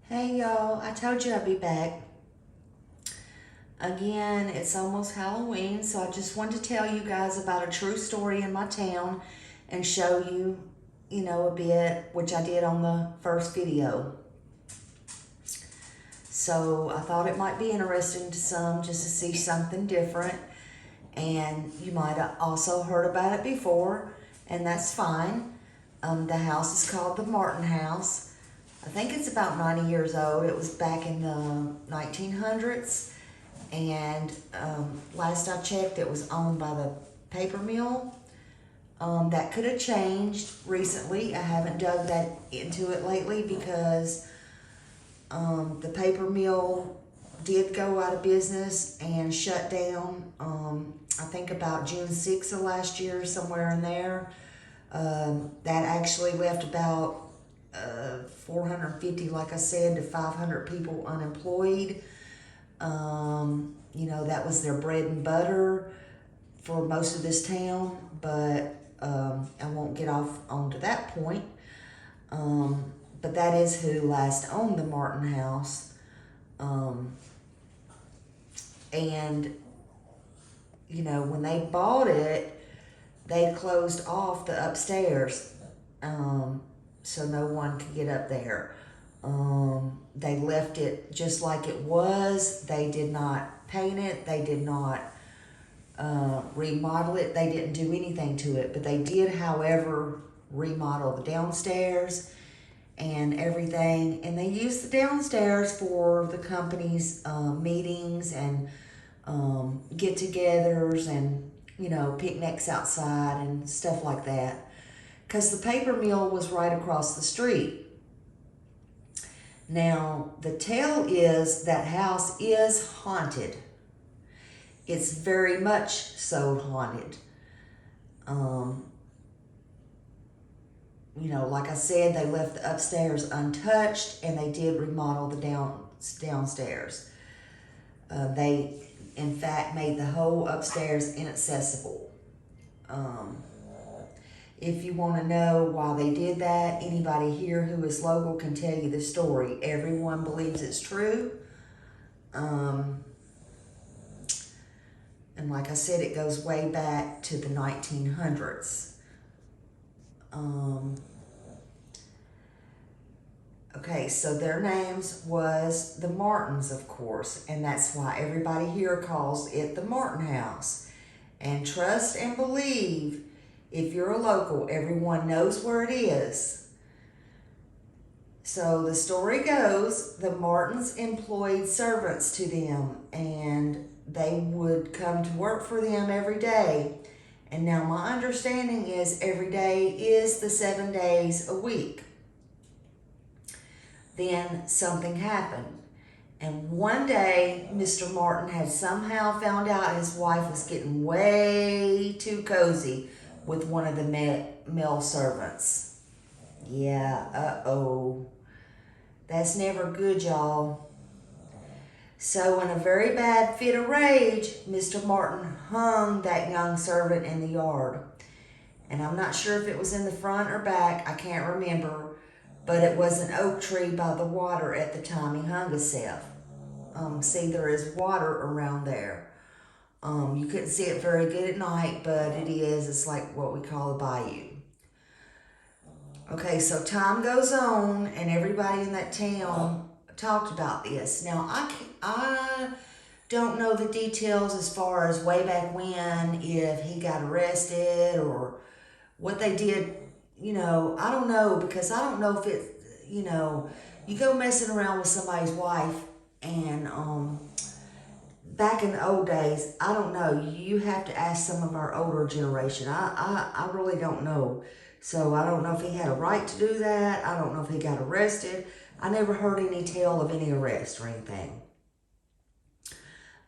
Hey y'all, I told you I'd be back. Again, it's almost Halloween, so I just wanted to tell you guys about a true story in my town and show you, a bit, which I did on the first video. So I thought it might be interesting to some just to see something different. And you might have also heard about it before, and that's fine. The house is called the Martin House. I think it's about 90 years old. It was back in the 1900s. And last I checked, it was owned by the paper mill. That could have changed recently. I haven't dug that into it lately because the paper mill did go out of business and shut down. I think about June 6th of last year, somewhere in there. That actually left about 450, like I said, to 500 people unemployed. That was their bread and butter for most of this town, but I won't get off onto that point. But that is who last owned the Martin House. And, when they bought it, they closed off the upstairs, so no one could get up there. They left it just like it was. They did not paint it. They did not remodel it. They didn't do anything to it. But they did, however, remodel the downstairs and everything. And they used the downstairs for the company's meetings and get-togethers and, picnics outside and stuff like that. Because the paper mill was right across the street. Now, the tale is that house is haunted. It's very much so haunted. Like I said, they left the upstairs untouched and they did remodel the downstairs. They, in fact, made the whole upstairs inaccessible. If you want to know why they did that, anybody here who is local can tell you the story. Everyone believes it's true. And like I said, it goes way back to the 1900s. Okay, so their names was the Martins, of course, and that's why everybody here calls it the Martin House. And trust and believe, if you're a local, everyone knows where it is. So the story goes, the Martins employed servants to them, and they would come to work for them every day. And now my understanding is every day is the 7 days a week. Then something happened. And one day, Mr. Martin had somehow found out his wife was getting way too cozy with one of the male servants. Yeah, uh-oh. That's never good, y'all. So in a very bad fit of rage, Mr. Martin hung that young servant in the yard. And I'm not sure if it was in the front or back, I can't remember, but it was an oak tree by the water at the time he hung himself. See, there is water around there. You couldn't see it very good at night, but it's like what we call a bayou. Okay, so time goes on, and everybody in that town talked about this. Now, I don't know the details as far as way back when, if he got arrested or what they did. I don't know, because I don't know if it, you go messing around with somebody's wife, and back in the old days, I don't know. You have to ask some of our older generation. I really don't know. So I don't know if he had a right to do that. I don't know if he got arrested. I never heard any tale of any arrest or anything.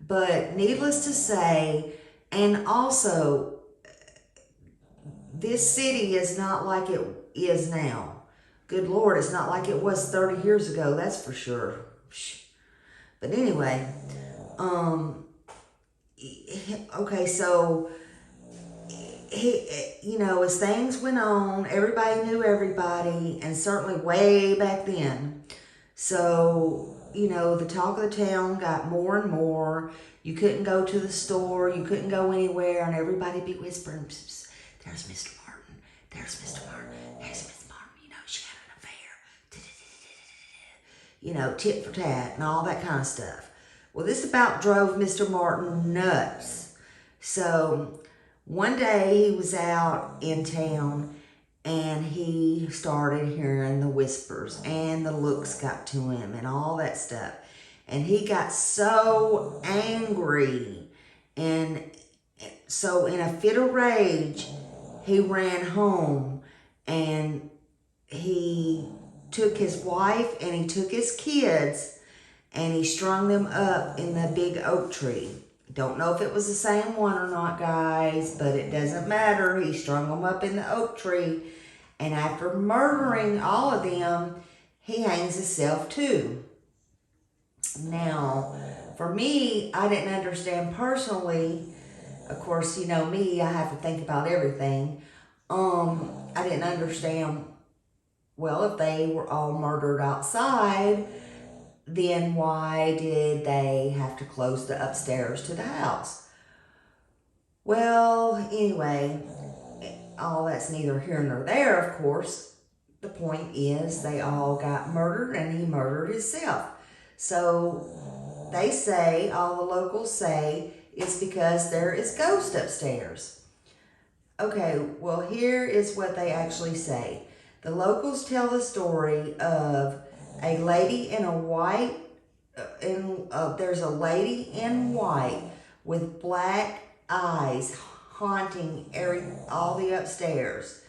But needless to say, and also, this city is not like it is now. Good Lord, it's not like it was 30 years ago, that's for sure. But anyway, okay, so as things went on, everybody knew everybody, and certainly way back then. So, the talk of the town got more and more. You couldn't go to the store, you couldn't go anywhere, and everybody be whispering, "Psst, psst, there's Mr. Martin, there's Mr. Martin, there's Miss Martin, she had an affair." Tit for tat and all that kind of stuff. Well, this about drove Mr. Martin nuts. So, one day he was out in town and he started hearing the whispers and the looks got to him and all that stuff. And he got so angry. And so in a fit of rage, he ran home and he took his wife and he took his kids and he strung them up in the big oak tree. Don't know if it was the same one or not, guys, but it doesn't matter. He strung them up in the oak tree. And after murdering all of them, he hangs himself too. Now, for me, I didn't understand personally. Of course, me, I have to think about everything. I didn't understand, well, if they were all murdered outside, then why did they have to close the upstairs to the house? Well, anyway, all that's neither here nor there, of course. The point is they all got murdered and he murdered himself. So they say, all the locals say, it's because there is ghost upstairs. Okay, well, here is what they actually say. The locals tell the story of a lady in a white, there's a lady in white with black eyes haunting all the upstairs.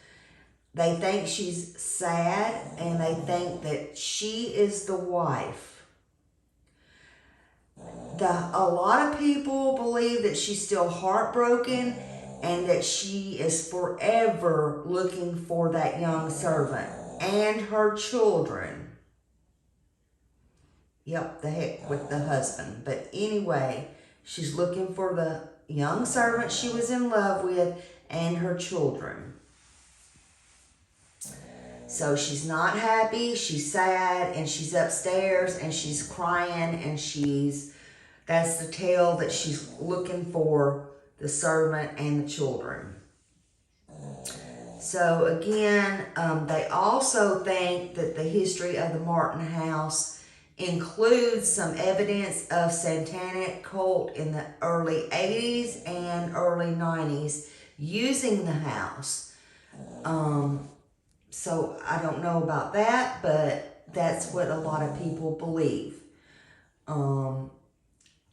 They think she's sad and they think that she is the wife. A lot of people believe that she's still heartbroken and that she is forever looking for that young servant and her children. Yep, the heck with the husband. But anyway, she's looking for the young servant she was in love with and her children. So she's not happy, she's sad, and she's upstairs and she's crying and that's the tale that she's looking for the servant and the children. So again, they also think that the history of the Martin house includes some evidence of satanic cult in the early 80s and early 90s using the house. So I don't know about that, but that's what a lot of people believe.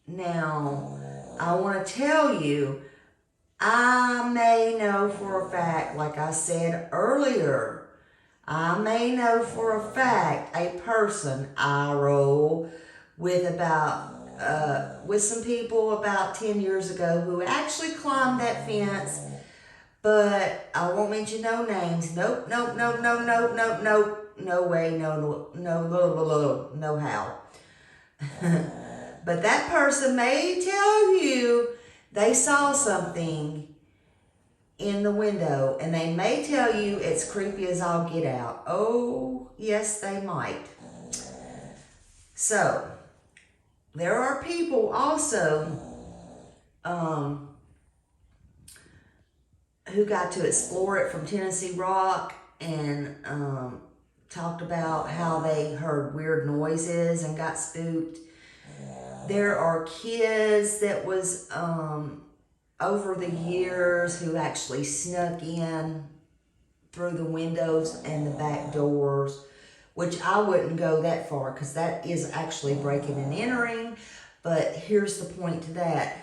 Now, I want to tell you, I may know for a fact, like I said earlier, I may know for a fact a person I roll with with some people about 10 years ago who actually climbed that fence, but I won't mention no names. Nope, no way, no how. But that person may tell you they saw something in the window, and they may tell you it's creepy as all get out. Oh, yes, they might. So, there are people also who got to explore it from Tennessee Rock and talked about how they heard weird noises and got spooked. There are kids that was over the years who actually snuck in through the windows and the back doors, which I wouldn't go that far because that is actually breaking and entering. But here's the point to that.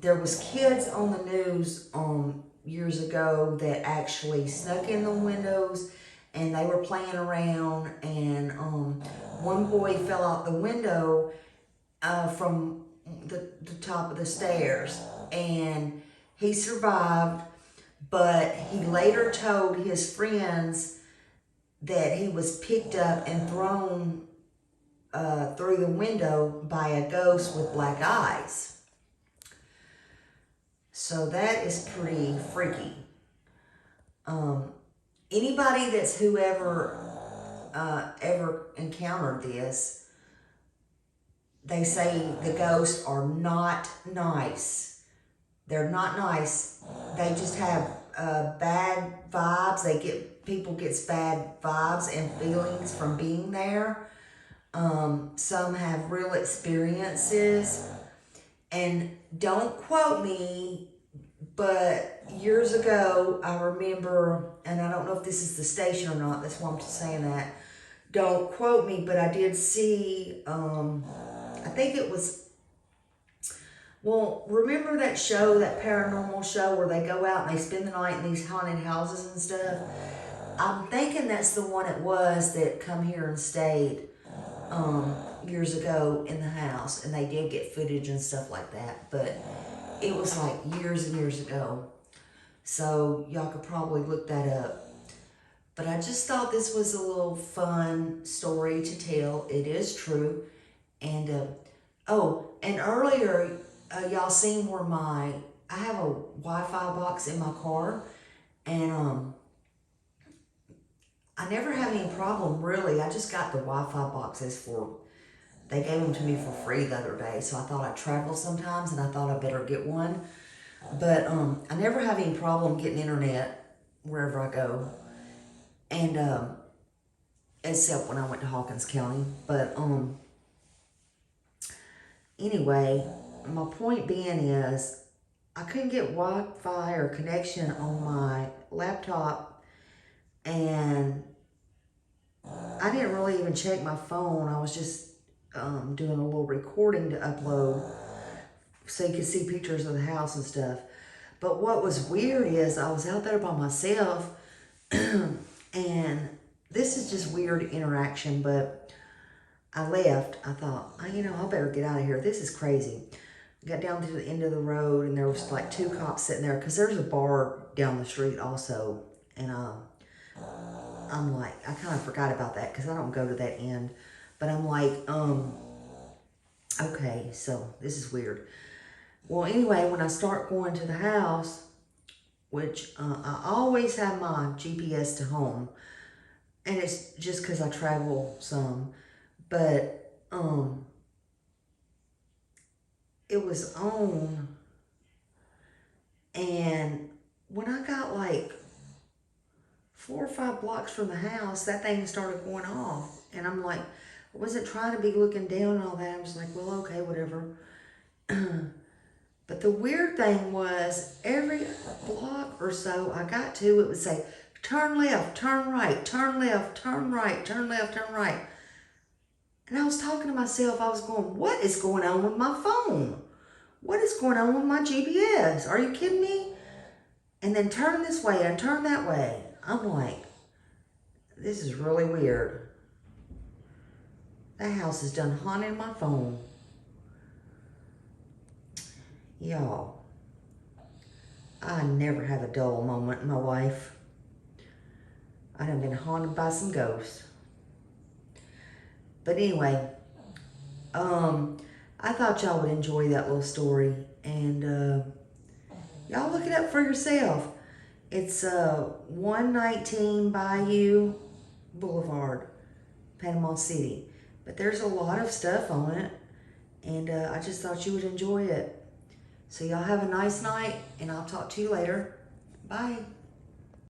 There was kids on the news years ago that actually snuck in the windows and they were playing around, and one boy fell out the window from the top of the stairs, and he survived, but he later told his friends that he was picked up and thrown through the window by a ghost with black eyes. So that is pretty freaky. Anybody that's whoever ever encountered this, they say the ghosts are not nice. They're not nice. They just have bad vibes. People gets bad vibes and feelings from being there. Some have real experiences. And don't quote me, but years ago, I remember, and I don't know if this is the station or not, that's why I'm just saying that. Don't quote me, but I did see, I think it was, well, remember that show, that paranormal show where they go out and they spend the night in these haunted houses and stuff? I'm thinking that's the one it was that come here and stayed years ago in the house, and they did get footage and stuff like that, but it was like years and years ago. So y'all could probably look that up. But I just thought this was a little fun story to tell. It is true. And, and earlier, y'all seen where I have a Wi-Fi box in my car, and I never had any problem, really. I just got the Wi-Fi boxes they gave them to me for free the other day, so I thought I'd travel sometimes, and I thought I better get one. But I never have any problem getting internet wherever I go, and except when I went to Hawkins County. But anyway, my point being is I couldn't get Wi-Fi or connection on my laptop, and I didn't really even check my phone. I was just doing a little recording to upload so you could see pictures of the house and stuff. But what was weird is I was out there by myself and this is just weird interaction, but I left. I thought, I better get out of here. This is crazy. I got down to the end of the road and there was like 2 cops sitting there because there's a bar down the street also. And I'm like, I kind of forgot about that because I don't go to that end. But I'm like, okay, so this is weird. Well, anyway, when I start going to the house, which I always have my GPS to home, and it's just because I travel some, but it was on, and when I got like 4 or 5 blocks from the house, that thing started going off, and I'm like, I wasn't trying to be looking down and all that. I was like, well, okay, whatever. But the weird thing was every block or so I got to, it would say, turn left, turn right, turn left, turn right, turn left, turn right. And I was talking to myself. I was going, what is going on with my phone? What is going on with my GPS? Are you kidding me? And then turn this way and turn that way. I'm like, this is really weird. That house has done haunted my phone. Y'all, I never have a dull moment in my life. I have been haunted by some ghosts. But anyway, I thought y'all would enjoy that little story. And y'all look it up for yourself. It's 119 Bayou Boulevard, Panama City. But there's a lot of stuff on it, and I just thought you would enjoy it. So y'all have a nice night, and I'll talk to you later. Bye.